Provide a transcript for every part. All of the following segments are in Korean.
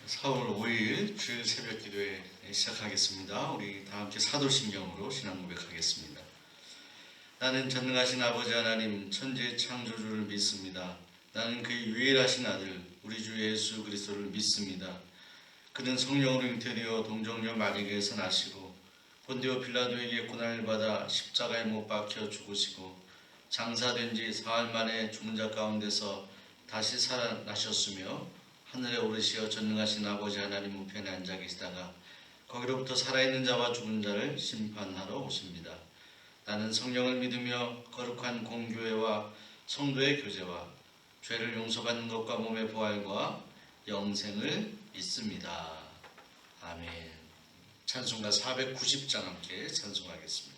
4월 5일 주일 새벽 기도회 시작하겠습니다. 우리 다 함께 사도신경으로 신앙 고백하겠습니다. 나는 전능하신 아버지 하나님 천지의 창조주를 믿습니다. 나는 그의 유일하신 아들 우리 주 예수 그리스도를 믿습니다. 그는 성령으로 잉태되어 동정녀 마리아에서 나시고 본디오 빌라도에게 고난을 받아 십자가에 못 박혀 죽으시고 장사된 지 사흘 만에 죽은 자 가운데서 다시 살아나셨으며 하늘에 오르시어 전능하신 아버지 하나님 우편에 앉아 계시다가 거기로부터 살아있는 자와 죽은 자를 심판하러 오십니다. 나는 성령을 믿으며 거룩한 공교회와 성도의 교제와 죄를 용서받는 것과 몸의 부활과 영생을 믿습니다. 아멘. 찬송가 490장 함께 찬송하겠습니다.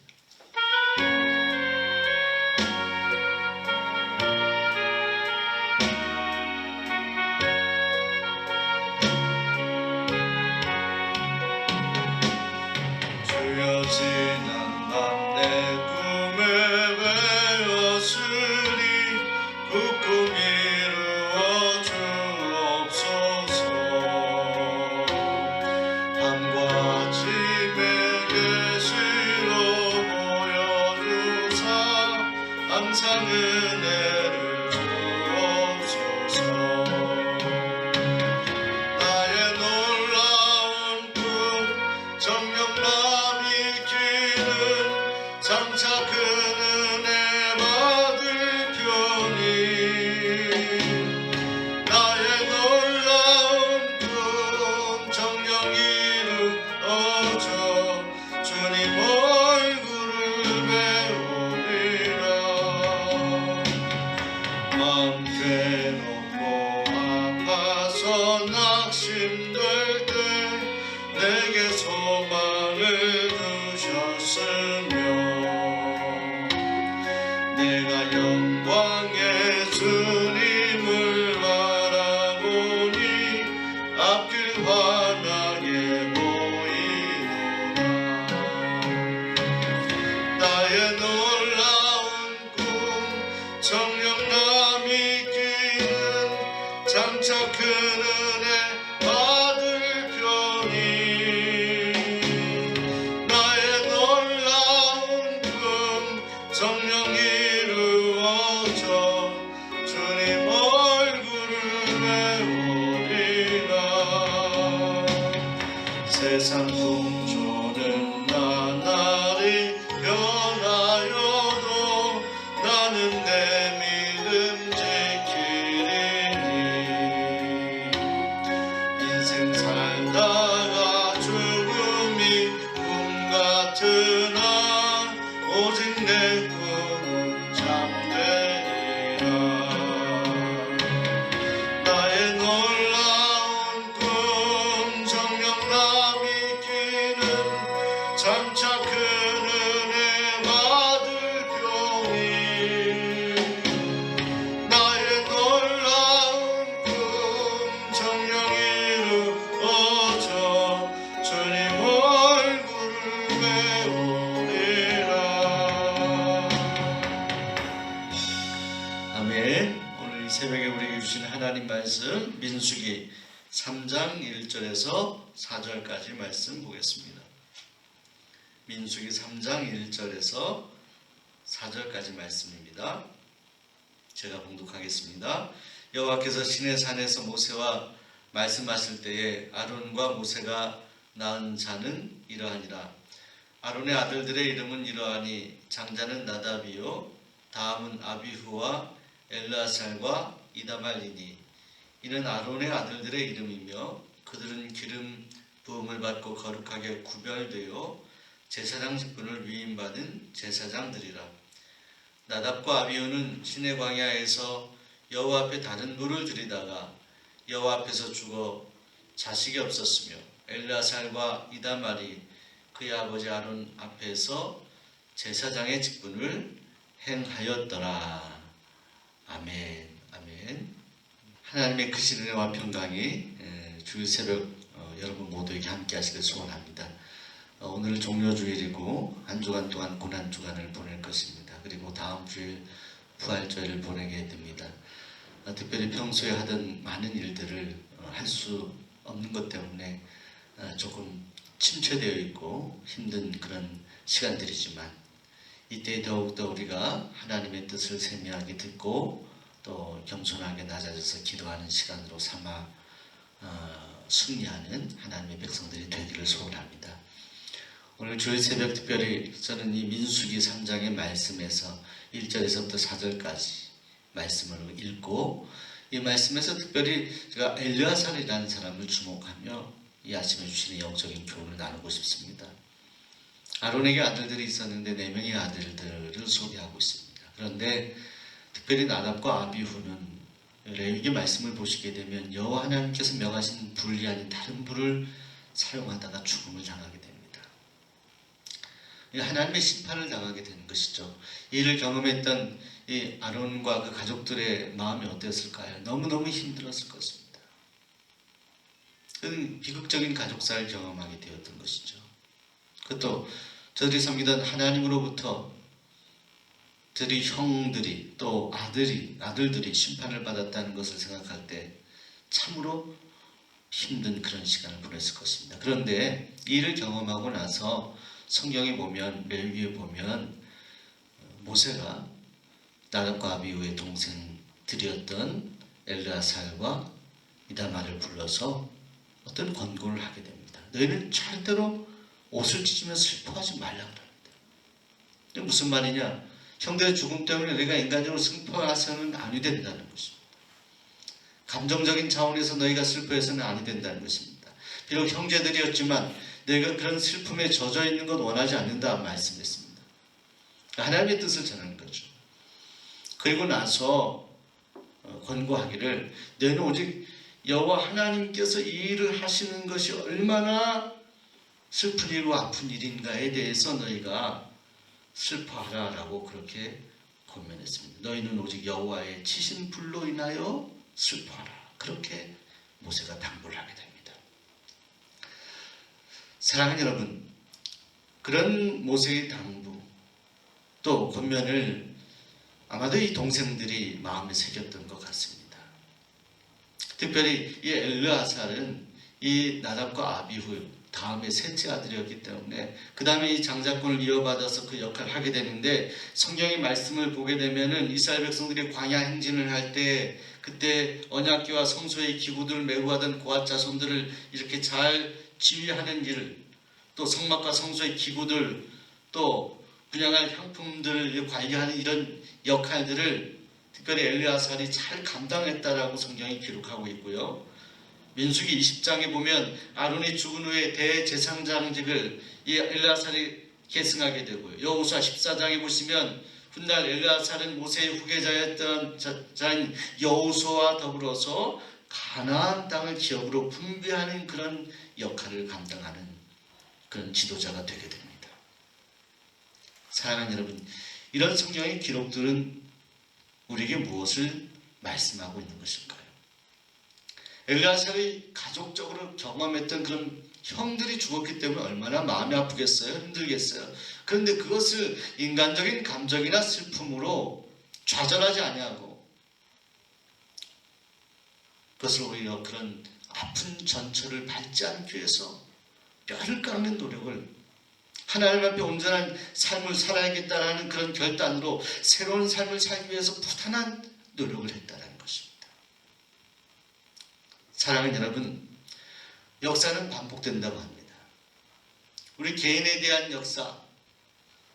지난 밤 내 꿈에 외웠으니 그 꿈 이루어 주옵소서. 밤과 아침에 계시로 보여주사 항상 은혜를 주옵소서. 나의 놀라운 꿈 정녕 장차 그 은혜 받을 편이 나의 놀라운 꿈 정녕 이루어져 주님 얼굴을 배우리라. 마음 괴롭고 아파서 낙심될 때 내게 소망을 주셨으며 내가 영광의 주님을 바라보니 앞길 환하게 보이노라. 나의 놀라운 꿈 정녕 남이 끼는 장차 큰 은혜 받을 편이 나의 놀라운 꿈 정녕 이루어져 주님 얼굴을 배우리라. 세상 풍조는 나날이 변하여도 나는 내 믿음 지키리니 인생 살다가 죽음이 꿈 같으나 오직 내 꿈은 잠되리라. 나의 놀라운 꿈 정녕 남이 끼는 장차 큰 은혜 받을 편이 나의 놀라운 꿈 정녕 이루어져 주님 얼굴을 배우리라. 아멘. 오늘 이 새벽에 우리에게 주신 하나님 말씀 민수기 3장 1절에서 4절까지 말씀 보겠습니다. 민수기 3장 1절에서 4절까지 말씀입니다. 제가 봉독하겠습니다. 여호와께서 시내산에서 모세와 말씀하실 때에 아론과 모세가 낳은 자는 이러하니라. 아론의 아들들의 이름은 이러하니 장자는 나답이요 다음은 아비후와 엘르아살과 이다말이니 이는 아론의 아들들의 이름이며 그들은 기름 부음을 받고 거룩하게 구별되어 제사장 직분을 위임받은 제사장들이라. 나답과 아비후는 시내 광야에서 여호와 앞에 다른 물을 들이다가 여호와 앞에서 죽어 자식이 없었으며 엘르아살과 이다말이 그의 아버지 아론 앞에서 제사장의 직분을 행하였더라. 아멘. 아멘. 하나님의 크신 은혜와 평강이 주일 새벽 여러분 모두에게 함께 하시길 소원합니다. 오늘 종료주일이고 한 주간 동안 고난주간을 보낼 것입니다. 그리고 다음 주일 부활절을 보내게 됩니다. 특별히 평소에 하던 많은 일들을 할 수 없는 것 때문에 조금 침체되어 있고 힘든 그런 시간들이지만 이때 더욱더 우리가 하나님의 뜻을 세미하게 듣고 또 겸손하게 낮아져서 기도하는 시간으로 삼아 승리하는 하나님의 백성들이 되기를 소원합니다. 오늘 주일 새벽 특별히 저는 이 민수기 3장의 말씀에서 1절에서부터 4절까지 말씀을 읽고 이 말씀에서 특별히 제가 엘르아살이라는 사람을 주목하며 이 아침에 주시는 영적인 교훈을 나누고 싶습니다. 아론에게 아들들이 있었는데 4명의 아들들을 소개하고 있습니다. 그런데 특별히 나답과 아비후는 레위기 말씀을 보시게 되면 여호와 하나님께서 명하신 불이 아닌 다른 불을 사용하다가 죽음을 당하게 됩니다. 하나님의 심판을 당하게 되는 것이죠. 이를 경험했던 이 아론과 그 가족들의 마음이 어땠을까요? 너무너무 힘들었을 것입니다. 그는 비극적인 가족사를 경험하게 되었던 것이죠. 그것도 저들이 섬기던 하나님으로부터 저희 형들이 또 아들들이 심판을 받았다는 것을 생각할 때 참으로 힘든 그런 시간을 보냈을 것입니다. 그런데 이를 경험하고 나서 성경에 보면 레위기에 보면 모세가 나답과 아비후의 동생들이었던 엘르아살과 이다말을 불러서 어떤 권고를 하게 됩니다. 너희는 절대로 옷을 찢으며 슬퍼하지 말라 그럽니다. 이게 무슨 말이냐? 형들의 죽음 때문에 내가 인간적으로 슬퍼해서는 아니 된다는 것입니다. 감정적인 차원에서 너희가 슬퍼해서는 아니 된다는 것입니다. 비록 형제들이었지만 너희가 그런 슬픔에 젖어 있는 것 원하지 않는다 말씀했습니다. 하나님의 뜻을 전하는 거죠. 그리고 나서 권고하기를 너희는 오직 여호와 하나님께서 이 일을 하시는 것이 얼마나 슬픈 일이고 아픈 일인가에 대해서 너희가 슬퍼하라 라고 그렇게 권면했습니다. 너희는 오직 여호와의 치신 불로 인하여 슬퍼하라. 그렇게 모세가 당부를 하게 됩니다. 사랑하는 여러분, 그런 모세의 당부 또 권면을 아마도 이 동생들이 마음에 새겼던 것 같습니다. 특별히 이 엘르아살은 이 나답과 아비후 다음에 셋째 아들이었기 때문에 그 다음에 이 장자권을 이어받아서 그 역할을 하게 되는데 성경의 말씀을 보게 되면은 이스라엘 백성들이 광야 행진을 할 때 그때 언약궤와 성소의 기구들을 메고 가던 고앗 자손들을 이렇게 잘 지휘하는 일을 또 성막과 성소의 기구들 또 분양할 향품들을 관리하는 이런 역할들을 특별히 엘르아살이 잘 감당했다라고 성경이 기록하고 있고요. 민수기 20장에 보면 아론이 죽은 후에 대제사장직을 이 엘르아살이 계승하게 되고요. 여호수아 14장에 보시면 훗날 엘르아살은 모세의 후계자였던 자인 여호수아와 더불어서 가나안 땅을 기업으로 분배하는 그런 역할을 감당하는 그런 지도자가 되게 됩니다. 사랑하는 여러분, 이런 성경의 기록들은 우리에게 무엇을 말씀하고 있는 것일까요? 엘르아살이 가족적으로 경험했던 그런 형들이 죽었기 때문에 얼마나 마음이 아프겠어요? 힘들겠어요? 그런데 그것을 인간적인 감정이나 슬픔으로 좌절하지 아니하고 그것을 오히려 그런 아픈 전철을 밟지 않기 위해서 뼈를 깎는 노력을 하나님 앞에 온전한 삶을 살아야겠다라는 그런 결단으로 새로운 삶을 살기 위해서 부단한 노력을 했다는 것입니다. 사랑하는 여러분, 역사는 반복된다고 합니다. 우리 개인에 대한 역사,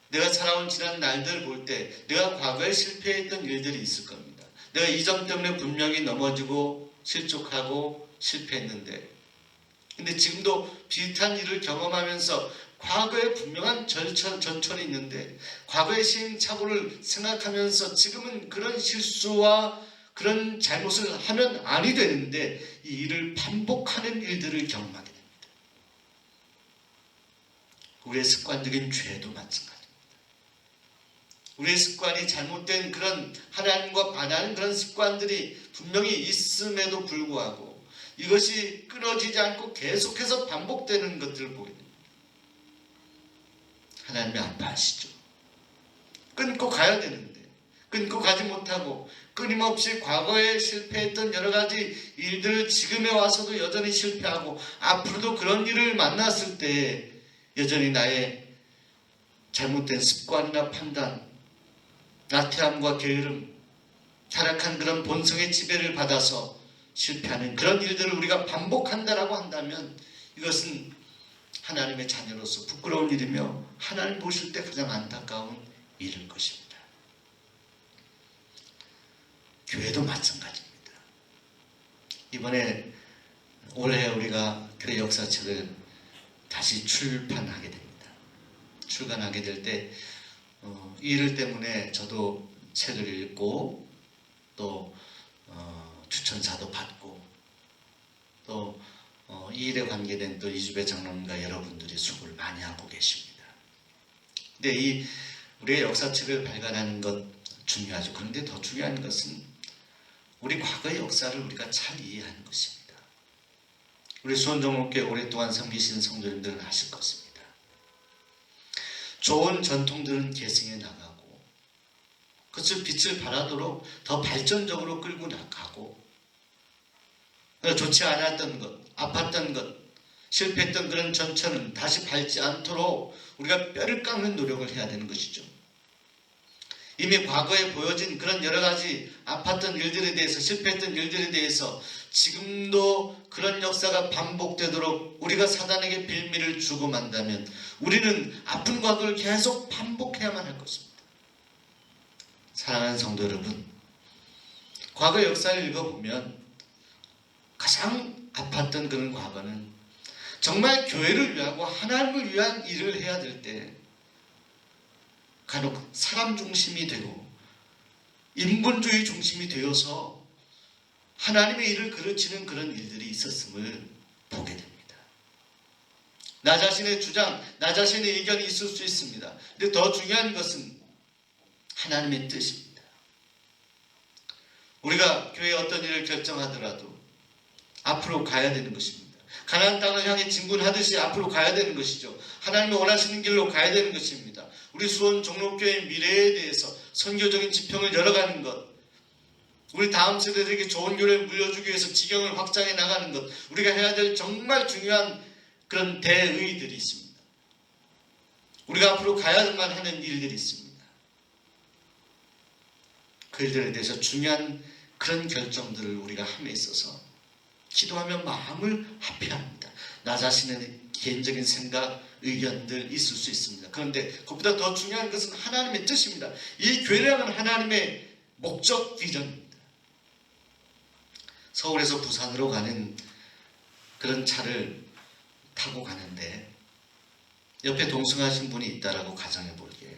내가 살아온 지난 날들을 볼 때 내가 과거에 실패했던 일들이 있을 겁니다. 내가 이 점 때문에 분명히 넘어지고 실족하고 실패했는데 근데 지금도 비슷한 일을 경험하면서 과거에 분명한 전철이 있는데 과거의 시행착오를 생각하면서 지금은 그런 실수와 그런 잘못을 하면 아니 되는데 이 일을 반복하는 일들을 경험하게 됩니다. 우리의 습관적인 죄도 마찬가지입니다. 우리의 습관이 잘못된 그런 하나님과 반하는 그런 습관들이 분명히 있음에도 불구하고 이것이 끊어지지 않고 계속해서 반복되는 것들을 보게 됩니다. 하나님이 아파하시죠. 끊고 가야 되는데 끊고 가지 못하고 끊임없이 과거에 실패했던 여러 가지 일들을 지금에 와서도 여전히 실패하고 앞으로도 그런 일을 만났을 때 여전히 나의 잘못된 습관이나 판단, 나태함과 게으름, 타락한 그런 본성의 지배를 받아서 실패하는 그런 일들을 우리가 반복한다라고 한다면 이것은 하나님의 자녀로서 부끄러운 일이며 하나님 보실 때 가장 안타까운 일일 것입니다. 교회도 마찬가지입니다. 이번에 올해 우리가 교회 역사책을 다시 출판하게 됩니다. 출간하게 될 때 이 일 때문에 저도 책을 읽고 또 추천사도 받고 또 이 일에 관계된 또 이주배 장로님과 여러분들이 수고를 많이 하고 계십니다. 근데 이 우리의 역사책을 발간하는 것 중요하죠. 그런데 더 중요한 것은 우리 과거의 역사를 우리가 잘 이해하는 것입니다. 우리 수원종로교회 오랫동안 섬기신 성도님들은 아실 것입니다. 좋은 전통들은 계승해 나가고 그것을 빛을 발하도록 더 발전적으로 끌고 나가고 좋지 않았던 것, 아팠던 것, 실패했던 그런 전천은 다시 밟지 않도록 우리가 뼈를 깎는 노력을 해야 되는 것이죠. 이미 과거에 보여진 그런 여러 가지 아팠던 일들에 대해서 실패했던 일들에 대해서 지금도 그런 역사가 반복되도록 우리가 사단에게 빌미를 주고 만다면 우리는 아픈 과거를 계속 반복해야만 할 것입니다. 사랑하는 성도 여러분, 과거 역사를 읽어보면 가장 아팠던 그런 과거는 정말 교회를 위하고 하나님을 위한 일을 해야 될 때 간혹 사람 중심이 되고 인본주의 중심이 되어서 하나님의 일을 그르치는 그런 일들이 있었음을 보게 됩니다. 나 자신의 주장, 나 자신의 의견이 있을 수 있습니다. 근데 더 중요한 것은 하나님의 뜻입니다. 우리가 교회에 어떤 일을 결정하더라도 앞으로 가야 되는 것입니다. 가나안 땅을 향해 진군하듯이 앞으로 가야 되는 것이죠. 하나님이 원하시는 길로 가야 되는 것입니다. 우리 수원 종로교회의 미래에 대해서 선교적인 지평을 열어가는 것, 우리 다음 세대들에게 좋은 교회를 물려주기 위해서 지경을 확장해 나가는 것, 우리가 해야 될 정말 중요한 그런 대의들이 있습니다. 우리가 앞으로 가야만 하는 일들이 있습니다. 그 일들에 대해서 중요한 그런 결정들을 우리가 함에 있어서 기도하며 마음을 합해야 합니다. 나 자신의 개인적인 생각, 의견들 있을 수 있습니다. 그런데 그것보다 더 중요한 것은 하나님의 뜻입니다. 이 교회라는 하나님의 목적 비전입니다. 서울에서 부산으로 가는 그런 차를 타고 가는데 옆에 동승하신 분이 있다라고 가정해 볼게요.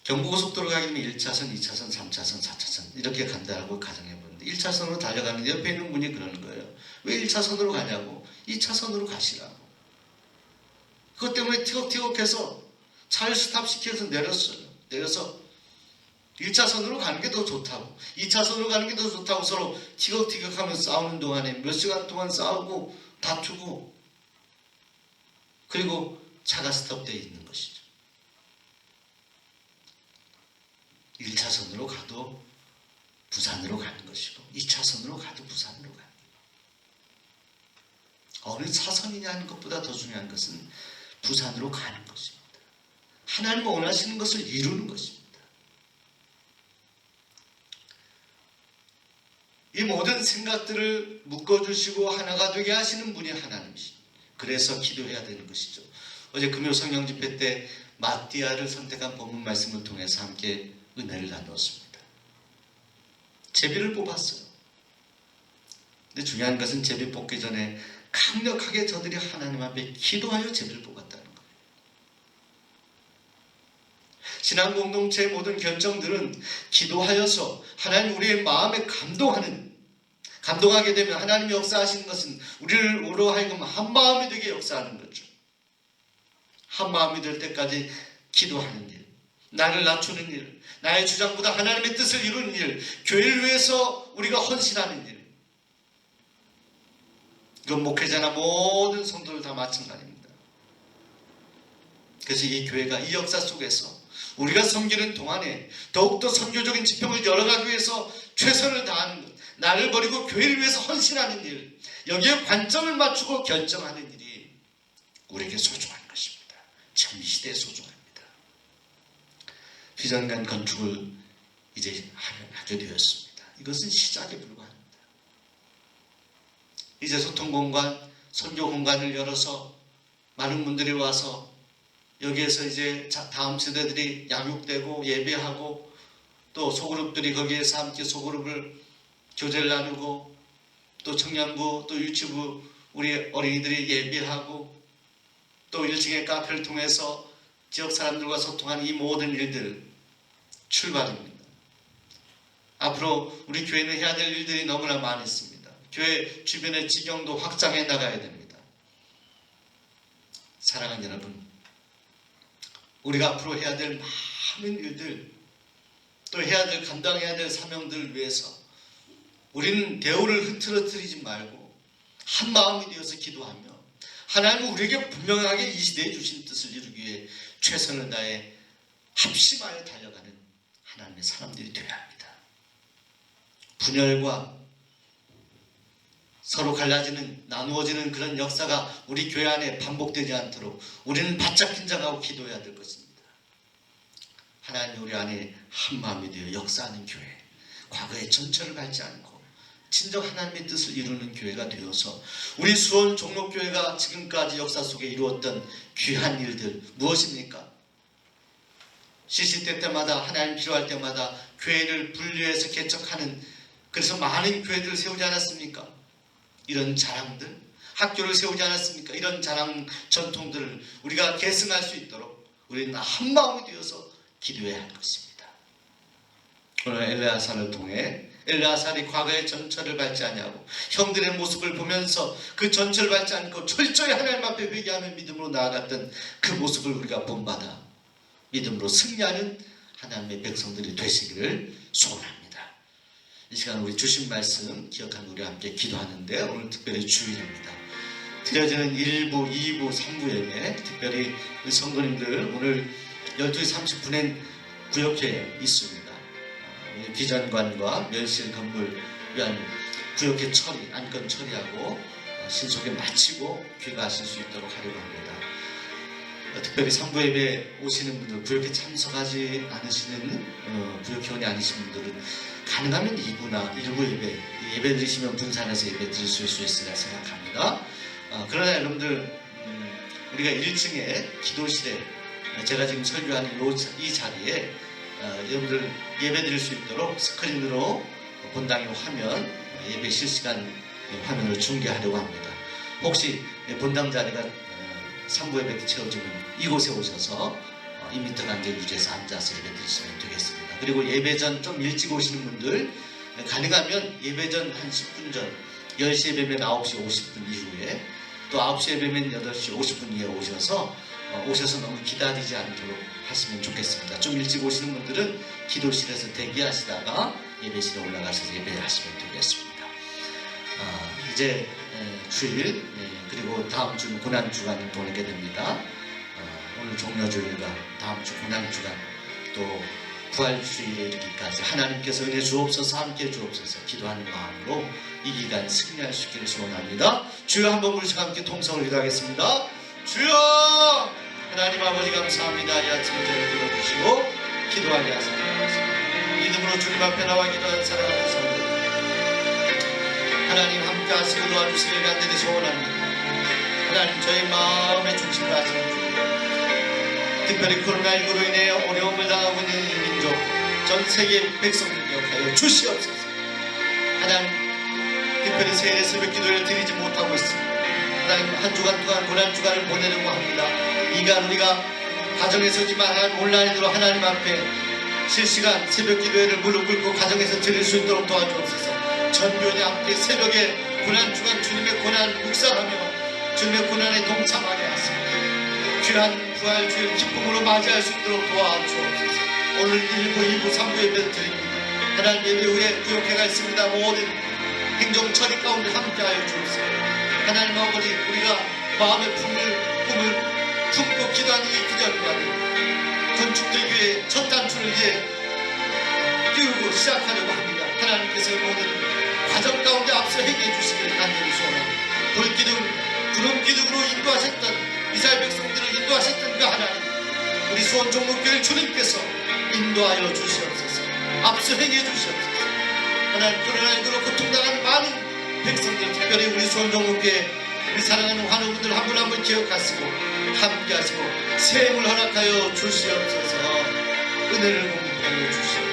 경부고속도로 가기 위해 1차선, 2차선, 3차선, 4차선 이렇게 간다라고 가정해 보는데 1차선으로 달려가는데 옆에 있는 분이 그러는 거예요. 왜 1차선으로 가냐고. 2차선으로 가시라고. 그것 때문에 티격태격해서 차를 스탑시켜서 내렸어요. 내려서 1차선으로 가는 게 더 좋다고, 2차선으로 가는 게 더 좋다고 서로 티격태격하면서 싸우는 동안에 몇 시간 동안 싸우고 다투고 그리고 차가 스톱되어 있는 것이죠. 1차선으로 가도 부산으로 가는 것이고 2차선으로 가도 부산으로 가는 것이고 어느 차선이냐 하는 것보다 더 중요한 것은 부산으로 가는 것입니다. 하나님이 원하시는 것을 이루는 것입니다. 이 모든 생각들을 묶어주시고 하나가 되게 하시는 분이 하나님이십니다. 그래서 기도해야 되는 것이죠. 어제 금요 성령 집회 때 마띠아를 선택한 본문 말씀을 통해서 함께 은혜를 나누었습니다. 제비를 뽑았어요. 근데 중요한 것은 제비 뽑기 전에 강력하게 저들이 하나님 앞에 기도하여 제비를 뽑았다는 거예요. 신앙 공동체의 모든 결정들은 기도하여서 하나님 우리의 마음에 감동하게 되면 하나님이 역사하시는 것은 우리를 우로 하여금 한 마음이 되게 역사하는 거죠. 한 마음이 될 때까지 기도하는 일, 나를 낮추는 일, 나의 주장보다 하나님의 뜻을 이루는 일, 교회를 위해서 우리가 헌신하는 일. 이건 목회자나 모든 성도들 다 마찬가지입니다. 그래서 이 교회가 이 역사 속에서 우리가 섬기는 동안에 더욱더 선교적인 지평을 열어가기 위해서 최선을 다하는 것, 나를 버리고 교회를 위해서 헌신하는 일, 여기에 관점을 맞추고 결정하는 일이 우리에게 소중한 것입니다. 지금 이 시대에 소중합니다. 비전간 건축을 이제 하게 되었습니다. 이것은 시작에 불과합니다. 이제 소통공간, 선교공간을 열어서 많은 분들이 와서 여기에서 이제 다음 세대들이 양육되고 예배하고 또 소그룹들이 거기에서 함께 소그룹을 교제를 나누고 또 청년부 또 유치부 우리 어린이들이 예배하고 또 1층의 카페를 통해서 지역 사람들과 소통하는 이 모든 일들 출발입니다. 앞으로 우리 교회는 해야 될 일들이 너무나 많이 있습니다. 교회 주변의 지경도 확장해 나가야 됩니다. 사랑하는 여러분, 우리가 앞으로 해야 될 많은 일들 또 해야 될 감당해야 될 사명들을 위해서 우리는 대우를 흐트러뜨리지 말고 한 마음이 되어서 기도하며 하나님은 우리에게 분명하게 이 시대에 주신 뜻을 이루기 위해 최선을 다해 합심하여 달려가는 하나님의 사람들이 되어야 합니다. 분열과 서로 갈라지는 나누어지는 그런 역사가 우리 교회 안에 반복되지 않도록 우리는 바짝 긴장하고 기도해야 될 것입니다. 하나님 우리 안에 한 마음이 되어 역사하는 교회, 과거의 전철을 밟지 않고 진정 하나님의 뜻을 이루는 교회가 되어서 우리 수원 종로교회가 지금까지 역사 속에 이루었던 귀한 일들 무엇입니까? 시시때 때마다 하나님 필요할 때마다 교회를 분류해서 개척하는, 그래서 많은 교회들을 세우지 않았습니까? 이런 자랑들, 학교를 세우지 않았습니까? 이런 자랑 전통들을 우리가 계승할 수 있도록 우리는 한 마음이 되어서 기도해야 할 것입니다. 오늘 엘레아살을 통해 엘레아살이 과거의 전철을 밟지 않냐고 형들의 모습을 보면서 그 전철을 밟지 않고 철저히 하나님 앞에 회개하며 믿음으로 나아갔던 그 모습을 우리가 본받아 믿음으로 승리하는 하나님의 백성들이 되시기를 소원합니다. 이 시간 우리 주신 말씀 기억하는 우리 함께 기도하는데 오늘 특별히 주일입니다. 드려지는 1부, 2부, 3부 예배, 특별히 우리 성도님들 오늘 12시 30분엔 구역회에 있습니다. 비전관과 멸실 건물 위한 구역회 처리, 안건 처리하고 신속히 마치고 귀가하실 수 있도록 하려고 합니다. 특별히 3부 예배 오시는 분들, 구역회 참석하지 않으시는 구역회원이 아니신 분들은 가능하면 2부나 1부 예배 드리시면 분산해서 예배 드릴 수 있으리라 생각합니다. 그러나 여러분들 우리가 1층에 기도실에 제가 지금 설교하는 이 자리에 여러분들 예배 드릴 수 있도록 스크린으로 본당의 화면, 예배 실시간 화면을 중계하려고 합니다. 혹시 본당 자리가 3부 예배 때 채워지면 이곳에 오셔서 2m 간격 유지해서 앉아서 예배 드리시면 되겠습니다. 그리고 예배 전 좀 일찍 오시는 분들 가능하면 예배 전 한 10분 전 10시 예배면 9시 50분 이후에 또 9시 예배면 8시 50분 이후에 오셔서 너무 기다리지 않도록 하시면 좋겠습니다. 좀 일찍 오시는 분들은 기도실에서 대기하시다가 예배실에 올라가셔서 예배하시면 되겠습니다. 이제 주일 그리고 다음 주는 고난주간을 보내게 됩니다. 오늘 종려주일과 다음 주 고난주간 또 부활주일에 이르기까지 하나님께서 은혜 주옵소서, 함께 주옵소서 기도하는 마음으로 이 기간 승리할 수 있기를 소원합니다. 주여 한번 우리 함께 통성을 기도하겠습니다. 주여 하나님 아버지 감사합니다. 이 아침에 저를 들어주시고 기도하게 하시옵소서. 믿음으로 주님 앞에 나와 기도한 사랑하는 성도 하나님 함께 하시고 도와주시길 간절히 소원합니다. 하나님 저희 마음의 중심을 하시는 주, 특별히 코로나19로 인해 어려움을 당하고 있는 이 민족 전 세계 백성들 기억하여 주시옵소서. 하나님 특별히 새해 새벽 기도를 드리지 못하고 있습니다. 하나님 한 주간 동안 고난주간을 보내려고 합니다. 이간 우리가 가정에서지만 하나님 온라인으로 하나님 앞에 실시간 새벽 기도회를 무릎 꿇고 가정에서 드릴 수 있도록 도와주옵소서. 전교회 함께 새벽에 고난주간 주님의 고난 묵상하며 주님의 고난에 동참하게 하소서. 귀한 부활주일 기쁨으로 맞이할 수 있도록 도와주옵소서. 오늘 1부, 2부, 3부 예배를 드립니다. 하나님 예배 후에 구역회가 있습니다. 모든 행정 처리 가운데 함께하여 주옵소서. 하나님 아버지 우리가 마음의 꿈을 품고 기도하는 이 기절과는 건축되기 위해 단추를 이제 띄우고 시작하려고 합니다. 하나님께서 모든 과정 가운데 앞서 행해 주시기를 간절히 소원합니다. 불기둥, 구름기둥으로 인도하셨던 이스라엘 백성들을 인도하셨던 그 하나님, 우리 수원종목교회를 주님께서 인도하여 주시옵소서. 앞서 행해 주시옵소서. 하나님, 코로나19로 고통당하는 많은 백성들, 특별히 우리 수원종목교회 우리 사랑하는 환우분들 한 분 한 분 기억하시고 함께 하시고 새 힘을 허락하여 주시옵소서. 은혜를 공급하여 주시옵소서.